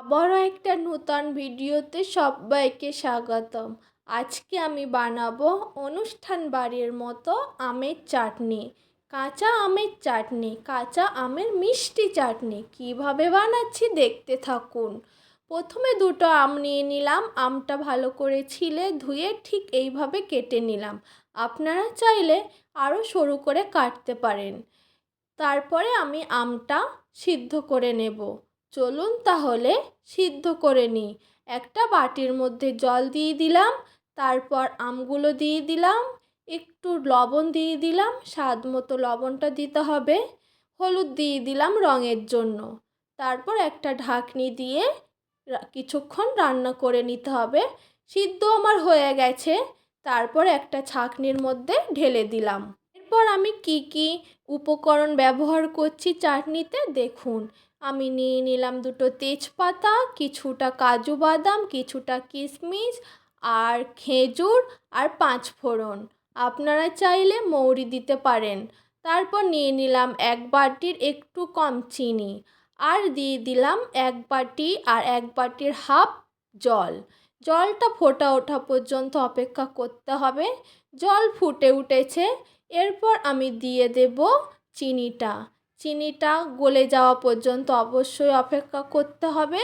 আবারও একটা নতুন ভিডিওতে সবাইকে স্বাগতম। আজকে আমি বানাবো অনুষ্ঠান বাড়ির মতো আমের চাটনি। কাঁচা আমের চাটনি, কাঁচা আমের মিষ্টি চাটনি কিভাবে বানাচ্ছি দেখতে থাকুন। প্রথমে দুটো আম নিয়ে নিলাম, আমটা ভালো করে ছিলে ধুয়ে ঠিক এইভাবে কেটে নিলাম। আপনারা চাইলে আরও সরু করে কাটতে পারেন। তারপরে আমি আমটা সিদ্ধ করে নেব। চলুন তাহলে সিদ্ধ করে নিই। একটা বাটির মধ্যে জল দিয়ে দিলাম, তারপর আমগুলো দিয়ে দিলাম, একটু লবণ দিয়ে দিলাম, স্বাদ মতো লবণটা দিতে হবে, হলুদ দিয়ে দিলাম রঙের জন্য। তারপর একটা ঢাকনি দিয়ে কিছুক্ষণ রান্না করে নিতে হবে। সিদ্ধ আমার হয়ে গেছে, তারপর একটা ছাঁকনির মধ্যে ঢেলে দিলাম। এরপর আমি কি কি উপকরণ ব্যবহার করছি চাটনিতে দেখুন। আমি নিয়ে নিলাম দুটো তেজপাতা, কিছুটা কাজু বাদাম, কিছুটা কিশমিশ আর খেজুর আর 5 ফোড়ন। আপনারা চাইলে মৌরি দিতে পারেন। তারপর নিয়ে নিলাম 1 বাটির একটু কম চিনি, আর দিয়ে দিলাম 1 বাটি আর 1 বাটির হাফ জল। জলটা ফোটা ওঠা পর্যন্ত অপেক্ষা করতে হবে। জল ফুটে উঠেছে, এরপর আমি দিয়ে দেব চিনিটা। চিনিটা গলে যাওয়া পর্যন্ত অবশ্যই অপেক্ষা করতে হবে।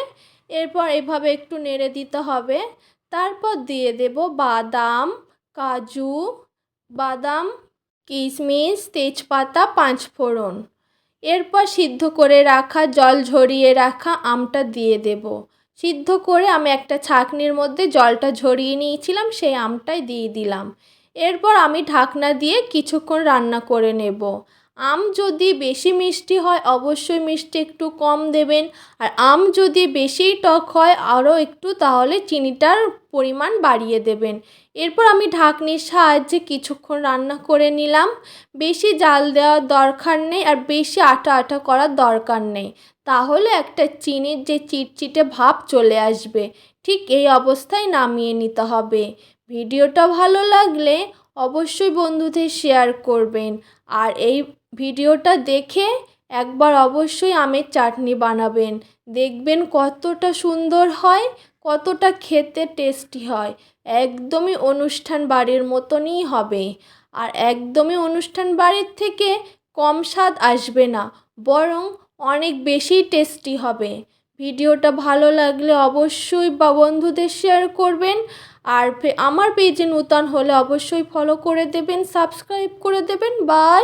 এরপর এভাবে একটু নেড়ে দিতে হবে। তারপর দিয়ে দেব বাদাম, কিশমিশ, তেজপাতা, 5 ফোড়ন। এরপর সিদ্ধ করে রাখা, জল ঝরিয়ে রাখা আমটা দিয়ে দেব। সিদ্ধ করে আমি একটা ছাঁকনির মধ্যে জলটা ঝরিয়ে নিয়েছিলাম, সেই আমটাই দিয়ে দিলাম। এরপর আমি ঢাকনা দিয়ে কিছুক্ষণ রান্না করে নেব। আম যদি বেশি মিষ্টি হয় অবশ্যই মিষ্টি একটু কম দেবেন, আর আম যদি বেশি টক হয় আরও একটু তাহলে চিনিটার পরিমাণ বাড়িয়ে দেবেন। এরপর আমি ঢাকনির সাহায্যে কিছুক্ষণ রান্না করে নিলাম। বেশি জাল দেওয়ার দরকার নেই আর বেশি আঠা আঠা করার দরকার নেই, তাহলে একটা চিনির যে চিটচিটে ভাব চলে আসবে। ঠিক এই অবস্থায় নামিয়ে নিতে হবে। ভিডিওটা ভালো লাগলে অবশ্যই বন্ধুদের শেয়ার করবেন, আর এই ভিডিওটা দেখে একবার অবশ্যই আমের চাটনি বানাবেন। দেখবেন কতটা সুন্দর হয়, কতটা খেতে টেস্টি হয়। একদমই অনুষ্ঠান বাড়ির মতনই হবে, আর একদমই অনুষ্ঠান বাড়ির থেকে কম স্বাদ আসবে না, বরং অনেক বেশি টেস্টি হবে। ভিডিওটা ভালো লাগলে অবশ্যই বন্ধুদের শেয়ার করবেন, আর আমার পেজে নতুন হলে অবশ্যই ফলো করে দেবেন, সাবস্ক্রাইব করে দেবেন। বাই।